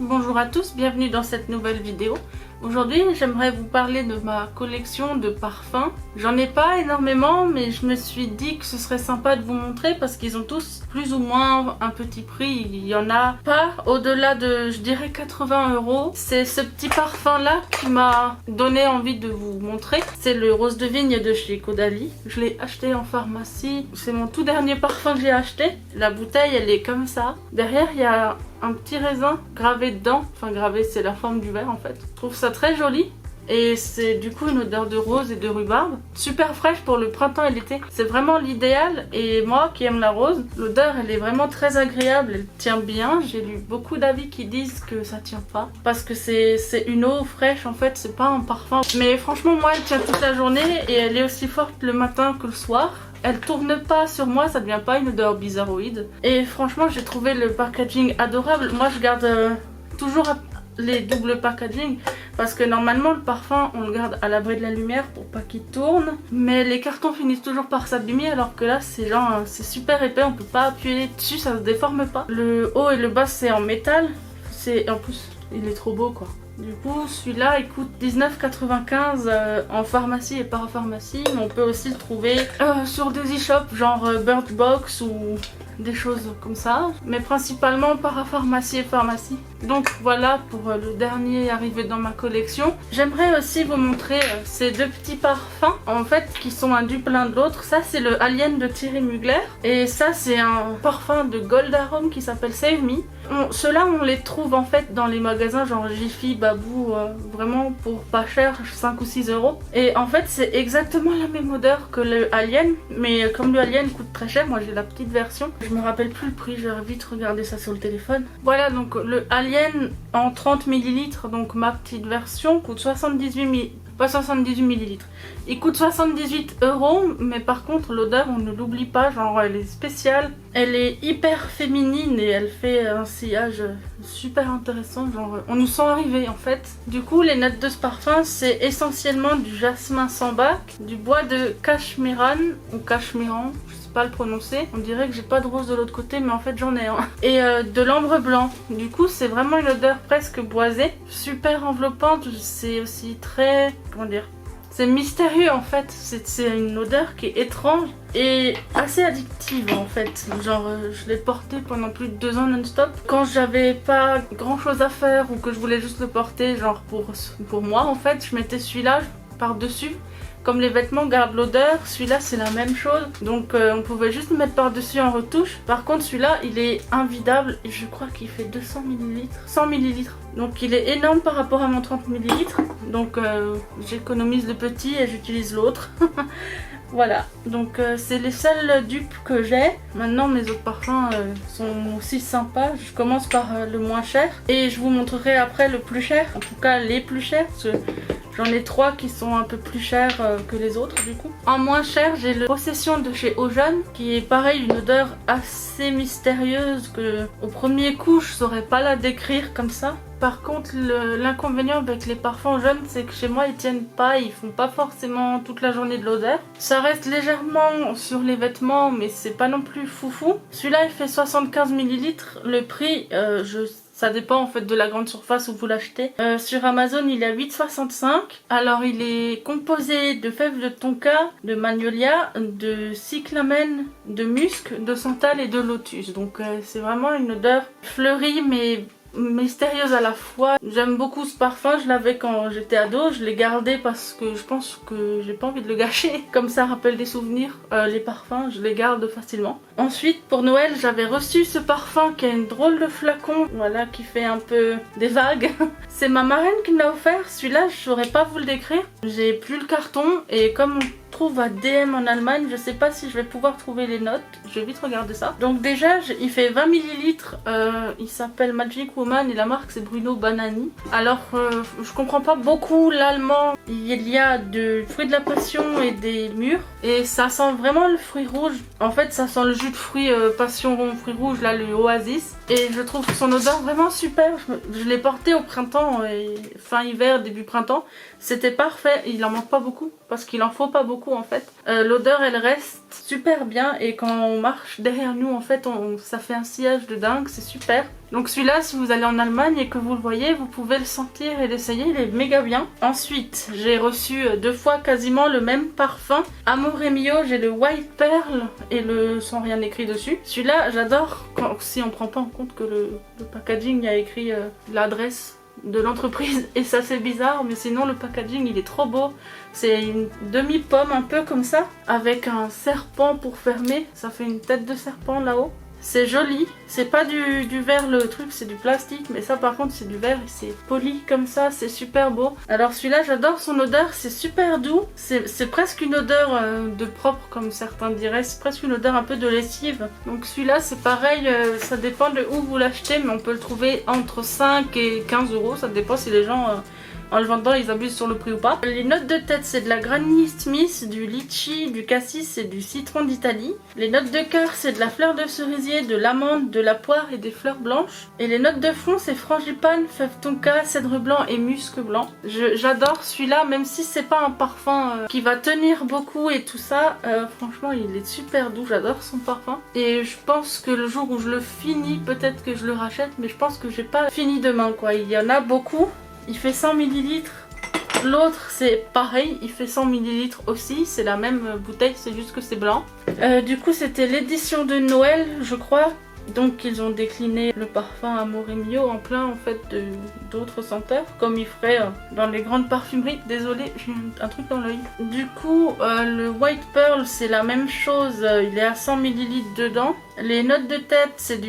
Bonjour à tous, bienvenue dans cette nouvelle vidéo. Aujourd'hui, j'aimerais vous parler de ma collection de parfums. J'en ai pas énormément, mais je me suis dit que ce serait sympa de vous montrer parce qu'ils ont tous plus ou moins un petit prix. Il y en a pas au-delà de, je dirais, 80 €. C'est ce petit parfum-là qui m'a donné envie de vous montrer. C'est le Rose de Vigne de chez Caudalie. Je l'ai acheté en pharmacie. C'est mon tout dernier parfum que j'ai acheté. La bouteille, elle est comme ça. Derrière, il y a un petit raisin gravé dedans, enfin gravé, c'est la forme du verre en fait. Je trouve ça très joli et c'est du coup une odeur de rose et de rhubarbe, super fraîche pour le printemps et l'été. C'est vraiment l'idéal et moi qui aime la rose, l'odeur elle est vraiment très agréable, elle tient bien. J'ai lu beaucoup d'avis qui disent que ça tient pas parce que c'est une eau fraîche en fait, c'est pas un parfum. Mais franchement moi elle tient toute la journée et elle est aussi forte le matin que le soir. Elle tourne pas sur moi, ça devient pas une odeur bizarroïde. Et franchement, j'ai trouvé le packaging adorable. Moi, je garde toujours les doubles packaging parce que normalement, le parfum, on le garde à l'abri de la lumière pour pas qu'il tourne. Mais les cartons finissent toujours par s'abîmer alors que là, c'est genre, c'est super épais, on peut pas appuyer dessus, ça se déforme pas. Le haut et le bas, c'est en métal. En plus, il est trop beau quoi. Du coup, celui-là, il coûte 19,95 € en pharmacie et parapharmacie. Mais on peut aussi le trouver sur des e-shops, genre Bird Box ou des choses comme ça. Mais principalement parapharmacie et pharmacie. Donc voilà pour le dernier arrivé dans ma collection. J'aimerais aussi vous montrer ces deux petits parfums, en fait, qui sont un dupe l'un de l'autre. Ça, c'est le Alien de Thierry Mugler. Et ça, c'est un parfum de Gold Arome qui s'appelle Save Me. Ceux-là, on les trouve en fait dans les magasins genre Jiffy, Babou, vraiment pour pas cher, 5 ou 6 €. Et en fait, c'est exactement la même odeur que le Alien, mais comme le Alien coûte très cher, moi j'ai la petite version. Je me rappelle plus le prix, je vais vite regarder ça sur le téléphone. Voilà, donc le Alien en 30 ml, donc ma petite version, coûte 78 ml. Pas 78 ml. Il coûte 78 €, mais par contre l'odeur on ne l'oublie pas, genre elle est spéciale, elle est hyper féminine et elle fait un sillage super intéressant, genre on nous sent arriver en fait. Du coup les notes de ce parfum c'est essentiellement du jasmin sambac, du bois de cachemiran ou cachemiran, pas le prononcer, on dirait que j'ai pas de rose de l'autre côté mais en fait j'en ai un, et de l'ambre blanc. Du coup c'est vraiment une odeur presque boisée, super enveloppante, c'est aussi très, comment dire, c'est mystérieux en fait, c'est une odeur qui est étrange et assez addictive en fait. Genre je l'ai porté pendant plus de 2 ans non-stop. Quand j'avais pas grand chose à faire ou que je voulais juste le porter genre pour moi en fait, je mettais celui-là par-dessus. Comme les vêtements gardent l'odeur, celui-là c'est la même chose. Donc on pouvait juste le mettre par-dessus en retouche. Par contre celui-là il est invidable et je crois qu'il fait 200 ml, 100 ml. Donc il est énorme par rapport à mon 30 ml. Donc j'économise le petit et j'utilise l'autre. Voilà, donc c'est les seuls dupes que j'ai. Maintenant mes autres parfums sont aussi sympas. Je commence par le moins cher et je vous montrerai après le plus cher. En tout cas les plus chers parce que j'en ai 3 qui sont un peu plus chers que les autres du coup. En moins cher j'ai le Possession de chez Ojan qui est pareil, une odeur assez mystérieuse que au premier coup je saurais pas la décrire comme ça. Par contre l'inconvénient avec les parfums jaunes c'est que chez moi ils tiennent pas, ils font pas forcément toute la journée de l'odeur. Ça reste légèrement sur les vêtements mais c'est pas non plus foufou. Celui-là il fait 75 ml, le prix ça dépend en fait de la grande surface où vous l'achetez. Sur Amazon il est à 8,65 €. Alors il est composé de fèves de tonka, de magnolia, de cyclamen, de musc, de santal et de lotus. Donc c'est vraiment une odeur fleurie mais mystérieuse à la fois. J'aime beaucoup ce parfum, je l'avais quand j'étais ado, je l'ai gardé parce que je pense que j'ai pas envie de le gâcher. Comme ça rappelle des souvenirs, les parfums, je les garde facilement. Ensuite pour Noël j'avais reçu ce parfum qui a une drôle de flacon, voilà, qui fait un peu des vagues. C'est ma marraine qui me l'a offert, celui-là je saurais pas vous le décrire. J'ai plus le carton et comme on trouve à DM en Allemagne, je sais pas si je vais pouvoir trouver les notes, je vais vite regarder ça. Donc déjà il fait 20 ml, il s'appelle Magic Woman et la marque c'est Bruno Banani. Alors je comprends pas beaucoup l'allemand, il y a du fruit de la passion et des mûres et ça sent vraiment le fruit rouge. En fait ça sent le jus de fruit passion fruit rouge là, le Oasis. Et je trouve son odeur vraiment super. Je l'ai porté au printemps, et fin hiver, début printemps. C'était parfait, il en manque pas beaucoup parce qu'il en faut pas beaucoup en fait. L'odeur elle reste super bien et quand on marche derrière nous en fait ça fait un sillage de dingue, c'est super. Donc celui-là, si vous allez en Allemagne et que vous le voyez, vous pouvez le sentir et l'essayer, il est méga bien. Ensuite, j'ai reçu 2 fois quasiment le même parfum. Amore Mio, j'ai le White Pearl et le sans rien écrit dessus. Celui-là, j'adore si on prend pas en compte que le packaging a écrit l'adresse de l'entreprise et ça c'est bizarre, mais sinon le packaging il est trop beau. C'est une demi-pomme un peu comme ça avec un serpent pour fermer, ça fait une tête de serpent là-haut. C'est joli, c'est pas du verre le truc, c'est du plastique, mais ça par contre c'est du verre et c'est poli comme ça, c'est super beau. Alors celui-là j'adore son odeur, c'est super doux, c'est presque une odeur de propre comme certains diraient, c'est presque une odeur un peu de lessive. Donc celui-là c'est pareil, ça dépend de où vous l'achetez, mais on peut le trouver entre 5 et 15 euros, ça dépend si les gens... en le vendant ils abusent sur le prix ou pas. Les notes de tête c'est de la Granny Smith, du litchi, du cassis et du citron d'Italie. Les notes de cœur c'est de la fleur de cerisier, de l'amande, de la poire et des fleurs blanches. Et les notes de fond c'est frangipane, fève tonka, cèdre blanc et musc blanc. J'adore celui-là même si c'est pas un parfum qui va tenir beaucoup et tout ça. Franchement il est super doux, j'adore son parfum. Et je pense que le jour où je le finis peut-être que je le rachète, mais je pense que j'ai pas fini demain quoi. Il y en a beaucoup. Il fait 100 ml, l'autre c'est pareil, il fait 100 ml aussi, c'est la même bouteille, c'est juste que c'est blanc. Du coup c'était l'édition de Noël je crois, donc ils ont décliné le parfum Amore Mio en plein en fait d'autres senteurs, comme ils feraient dans les grandes parfumeries. Désolée, j'ai un truc dans l'œil. Du coup le White Pearl c'est la même chose, il est à 100 ml dedans. Les notes de tête c'est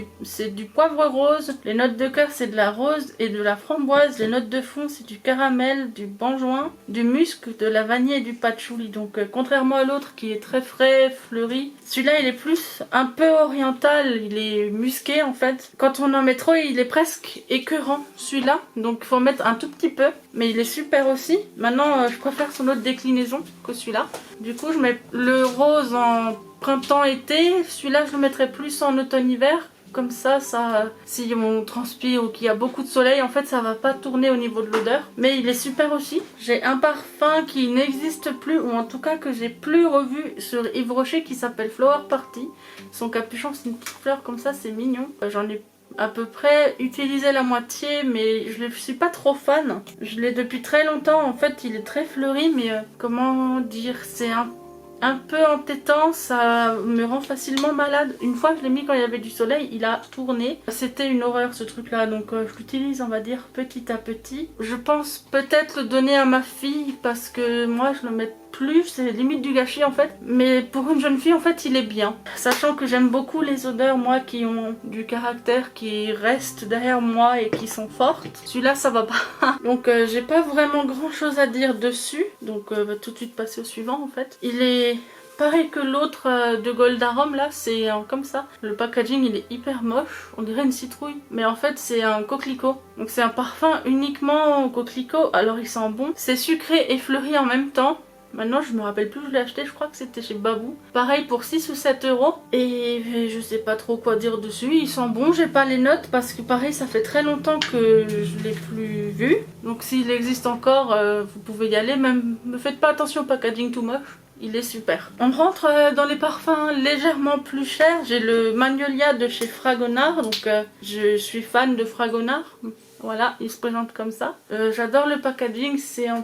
du poivre rose, les notes de cœur c'est de la rose et de la framboise, les notes de fond c'est du caramel, du benjoin, du musc, de la vanille et du patchouli. Donc contrairement à l'autre qui est très frais, fleuri, celui-là il est plus un peu oriental, il est musqué en fait. Quand on en met trop il est presque écœurant celui-là, donc il faut en mettre un tout petit peu, mais il est super aussi. Maintenant je préfère son autre déclinaison que celui-là. Du coup je mets le rose en printemps-été, celui-là je le mettrai plus en automne-hiver. Comme ça, si on transpire ou qu'il y a beaucoup de soleil, en fait ça va pas tourner au niveau de l'odeur. Mais il est super aussi. J'ai un parfum qui n'existe plus, ou en tout cas que j'ai plus revu sur Yves Rocher, qui s'appelle Flower Party. Son capuchon c'est une petite fleur comme ça, c'est mignon. J'en ai à peu près utilisé la moitié, mais je suis pas trop fan. Je l'ai depuis très longtemps, en fait il est très fleuri, mais comment dire, c'est un peu entêtant, ça me rend facilement malade. Une fois que je l'ai mis quand il y avait du soleil, il a tourné. C'était une horreur ce truc là, donc je l'utilise on va dire petit à petit. Je pense peut-être le donner à ma fille parce que moi je le mets plus, c'est limite du gâchis en fait. Mais pour une jeune fille en fait il est bien. Sachant que j'aime beaucoup les odeurs moi qui ont du caractère, qui restent derrière moi et qui sont fortes. Celui-là ça va pas. Donc j'ai pas vraiment grand chose à dire dessus. Donc on va tout de suite passer au suivant en fait. Il est pareil que l'autre de Gold Arôme là, c'est comme ça. Le packaging il est hyper moche, on dirait une citrouille. Mais en fait c'est un coquelicot. Donc c'est un parfum uniquement coquelicot, alors il sent bon. C'est sucré et fleuri en même temps. Maintenant je me rappelle plus où je l'ai acheté, je crois que c'était chez Babou. Pareil pour 6 ou 7 euros. Et je sais pas trop quoi dire dessus, il sent bon, j'ai pas les notes parce que pareil ça fait très longtemps que je l'ai plus vu. Donc s'il existe encore, vous pouvez y aller, même ne faites pas attention au packaging tout moche. Il est super. On rentre dans les parfums légèrement plus chers. J'ai le Magnolia de chez Fragonard, donc je suis fan de Fragonard. Voilà, il se présente comme ça. J'adore le packaging, c'est un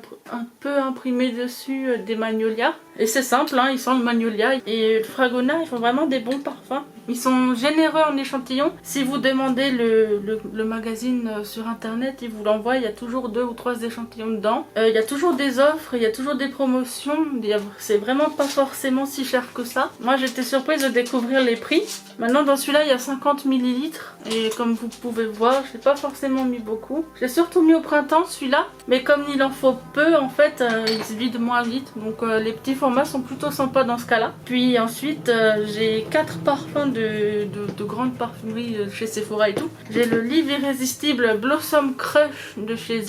peu imprimé dessus des magnolias. Et c'est simple, hein, ils sentent le magnolia. Et Fragonard, ils font vraiment des bons parfums. Ils sont généreux en échantillons. Si vous demandez le magazine sur internet, ils vous l'envoient. Il y a toujours 2 ou 3 échantillons dedans. Il y a toujours des offres, il y a toujours des promotions. C'est vraiment pas forcément si cher que ça. Moi j'étais surprise de découvrir les prix. Maintenant dans celui-là il y a 50 ml. Et comme vous pouvez voir, je n'ai pas forcément mis beaucoup. Je l'ai surtout mis au printemps celui-là. Mais comme il en faut peu en fait, il se vide moins vite. Donc les petits formats sont plutôt sympas dans ce cas-là. Puis ensuite j'ai 4 parfums de grandes parfumeries chez Sephora et tout. J'ai le Live Irrésistible Blossom Crush de chez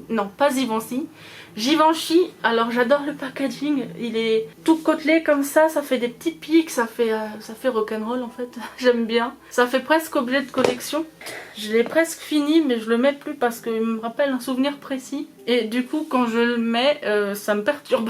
Non, pas Givenchy. Givenchy, alors j'adore le packaging, il est tout côtelé comme ça fait des petits pics, ça fait rock'n'roll en fait, j'aime bien. Ça fait presque objet de collection. Je l'ai presque fini mais je le mets plus parce qu'il me rappelle un souvenir précis. Et du coup quand je le mets, ça me perturbe.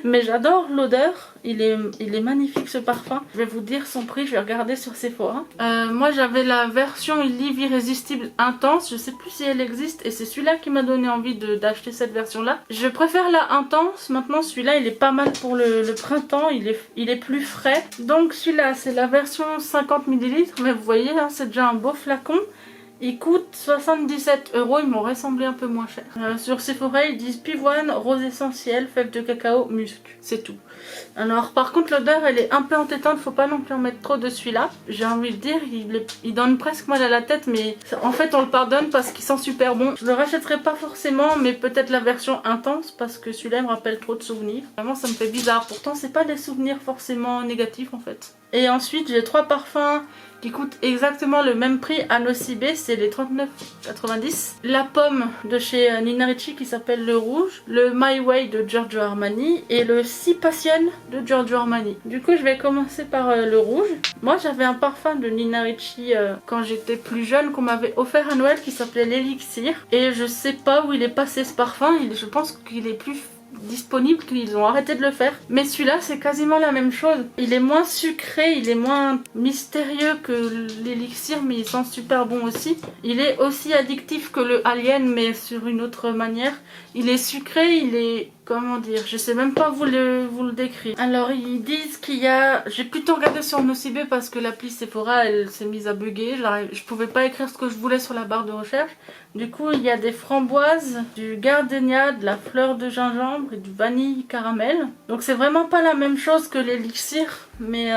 Mais j'adore l'odeur, il est magnifique ce parfum. Je vais vous dire son prix, je vais regarder sur Sephora. Moi j'avais la version Live Irrésistible Intense, je sais plus si elle existe et c'est celui-là qui m'a donné envie d'acheter cette version là. Je préfère la Intense, maintenant celui-là il est pas mal pour le printemps, il est plus frais. Donc celui-là c'est la version 50 ml, mais vous voyez hein, c'est déjà un beau flacon. Il coûte 77 €, il m'aurait semblé un peu moins cher. Sur Sephora, ils disent pivoine, rose essentielle, fèves de cacao, musc. C'est tout. Alors par contre l'odeur elle est un peu entêtante, faut pas non plus en mettre trop de celui-là. J'ai envie de dire, il donne presque mal à la tête mais en fait on le pardonne parce qu'il sent super bon. Je le rachèterai pas forcément mais peut-être la version intense parce que celui-là me rappelle trop de souvenirs. Vraiment ça me fait bizarre, pourtant c'est pas des souvenirs forcément négatifs en fait. Et ensuite j'ai 3 parfums qui coûtent exactement le même prix à Nocibé, c'est les 39,90. La pomme de chez Nina Ricci qui s'appelle le rouge, le My Way de Giorgio Armani et le Si Passion de Giorgio Armani. Du coup je vais commencer par le rouge. Moi j'avais un parfum de Nina Ricci quand j'étais plus jeune qu'on m'avait offert à Noël qui s'appelait l'Elixir. Et je sais pas où il est passé ce parfum, je pense qu'il est plus disponible, qu'ils ont arrêté de le faire. Mais celui-là c'est quasiment la même chose. Il est moins sucré, il est moins mystérieux que l'élixir mais il sent super bon aussi. Il est aussi addictif que le Alien mais sur une autre manière. Il est sucré, il est... comment dire, je sais même pas vous le décrire. Alors ils disent qu'il y a... J'ai plutôt regardé sur Nocibé parce que l'appli Sephora elle s'est mise à bugger. Je pouvais pas écrire ce que je voulais sur la barre de recherche. Du coup il y a des framboises, du gardenia, de la fleur de gingembre et du vanille caramel. Donc c'est vraiment pas la même chose que l'élixir mais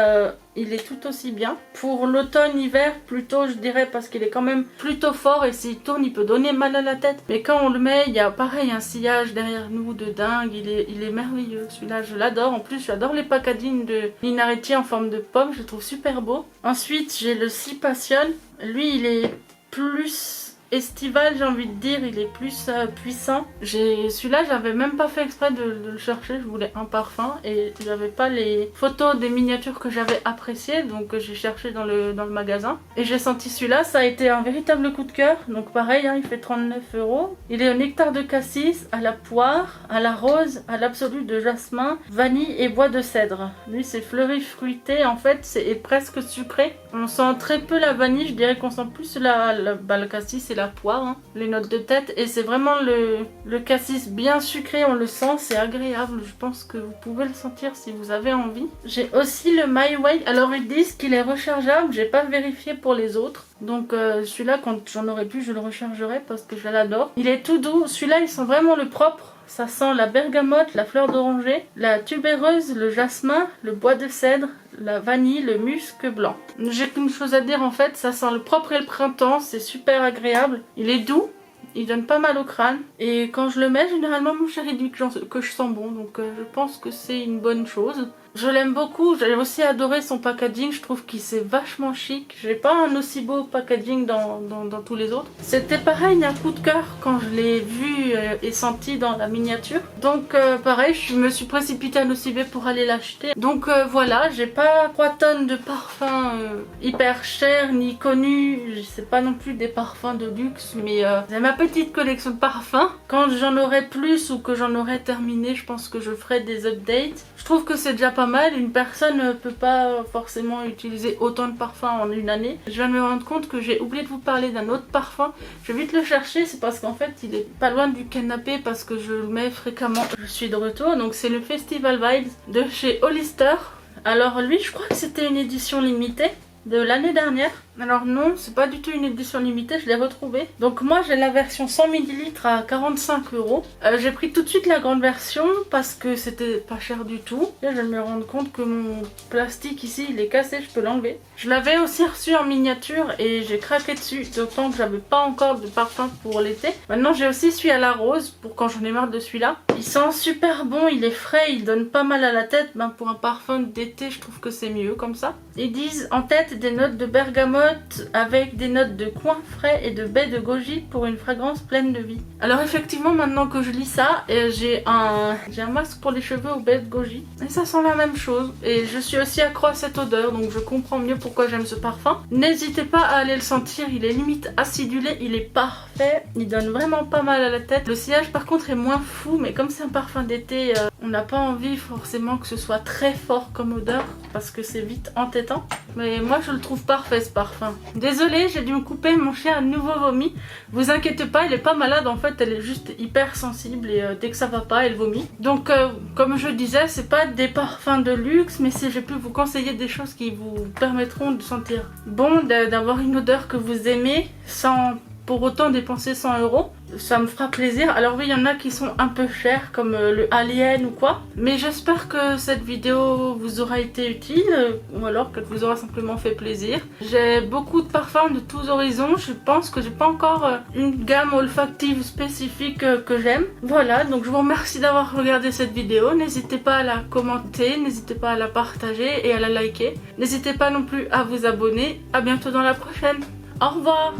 il est tout aussi bien. Pour l'automne-hiver plutôt je dirais parce qu'il est quand même plutôt fort et s'il tourne il peut donner mal à la tête. Mais quand on le met il y a pareil un sillage derrière nous de dingue, il est merveilleux. Celui-là je l'adore. En plus j'adore les packaging de Nina Ricci en forme de pomme, je le trouve super beau. Ensuite j'ai le Si Passion. Lui il est plus estival j'ai envie de dire, il est plus puissant. Celui-là j'avais même pas fait exprès de le chercher, je voulais un parfum et j'avais pas les photos des miniatures que j'avais appréciées donc j'ai cherché dans le magasin et j'ai senti celui-là, ça a été un véritable coup de cœur. Donc pareil hein, il fait 39 €. Il est au nectar de cassis, à la poire, à la rose, à l'absolu de jasmin, vanille et bois de cèdre. Lui c'est fleuri fruité en fait, c'est presque sucré. On sent très peu la vanille, je dirais qu'on sent plus le cassis et la poire, hein, les notes de tête et c'est vraiment le cassis bien sucré, on le sent, c'est agréable, je pense que vous pouvez le sentir si vous avez envie. J'ai aussi le My Way, alors ils disent qu'il est rechargeable, j'ai pas vérifié pour les autres. Donc celui-là quand j'en aurai plus je le rechargerai parce que je l'adore. Il est tout doux, celui-là il sent vraiment le propre. Ça sent la bergamote, la fleur d'oranger, la tubéreuse, le jasmin, le bois de cèdre, la vanille, le musc blanc. J'ai qu'une chose à dire en fait, ça sent le propre et le printemps, c'est super agréable. Il est doux, il donne pas mal au crâne. Et quand je le mets, généralement mon chéri dit que je sens bon, donc je pense que c'est une bonne chose. Je l'aime beaucoup, j'ai aussi adoré son packaging, je trouve qu'il c'est vachement chic. J'ai pas un aussi beau packaging dans tous les autres. C'était pareil, un coup de cœur quand je l'ai vu et senti dans la miniature. Donc pareil, je me suis précipitée à Nocibé pour aller l'acheter. Donc voilà, j'ai pas 3 tonnes de parfums hyper chers ni connus. C'est pas non plus des parfums de luxe, mais j'ai ma petite collection de parfums. Quand j'en aurai plus ou que j'en aurai terminé, je pense que je ferai des updates. Je trouve que c'est déjà pas mal, une personne ne peut pas forcément utiliser autant de parfums en une année. Je viens de me rendre compte que j'ai oublié de vous parler d'un autre parfum. Je vais vite le chercher, c'est parce qu'en fait il est pas loin du canapé parce que je le mets fréquemment. Je suis de retour, donc c'est le Festival Vibes de chez Hollister. Alors lui je crois que c'était une édition limitée de l'année dernière. Alors non, c'est pas du tout une édition limitée, je l'ai retrouvée. Donc moi j'ai la version 100 ml à 45 €. J'ai pris tout de suite la grande version parce que c'était pas cher du tout. Là je me rends compte que mon plastique ici il est cassé, je peux l'enlever. Je l'avais aussi reçu en miniature et j'ai craqué dessus, d'autant que j'avais pas encore de parfum pour l'été. Maintenant j'ai aussi celui à la rose pour quand j'en ai marre de celui-là. Il sent super bon, il est frais, il donne pas mal à la tête. Ben, pour un parfum d'été je trouve que c'est mieux comme ça. Ils disent en tête des notes de bergamote, bergamote avec des notes de coin frais et de baie de goji pour une fragrance pleine de vie. Alors effectivement, maintenant que je lis ça, j'ai un masque pour les cheveux aux baies de goji et ça sent la même chose et je suis aussi accro à cette odeur, donc je comprends mieux pourquoi j'aime ce parfum. N'hésitez pas à aller le sentir, il est limite acidulé, il est parfait, il donne vraiment pas mal à la tête. Le sillage par contre est moins fou, mais comme c'est un parfum d'été, on n'a pas envie forcément que ce soit très fort comme odeur parce que c'est vite entêtant. Mais moi je le trouve parfait ce parfum. Désolée, j'ai dû me couper, mon chien a de nouveau vomi. Vous inquiétez pas, elle est pas malade en fait, elle est juste hyper sensible et dès que ça va pas, elle vomit. Donc comme je disais, c'est pas des parfums de luxe, mais si j'ai pu vous conseiller des choses qui vous permettront de sentir bon, d'avoir une odeur que vous aimez sans pour autant dépenser 100 €, ça me fera plaisir. Alors oui, il y en a qui sont un peu chers comme le Alien ou quoi, mais j'espère que cette vidéo vous aura été utile ou alors qu'elle vous aura simplement fait plaisir. J'ai beaucoup de parfums de tous horizons, je pense que j'ai pas encore une gamme olfactive spécifique que j'aime. Voilà, donc je vous remercie d'avoir regardé cette vidéo, n'hésitez pas à la commenter, n'hésitez pas à la partager et à la liker. N'hésitez pas non plus à vous abonner, à bientôt dans la prochaine. Au revoir.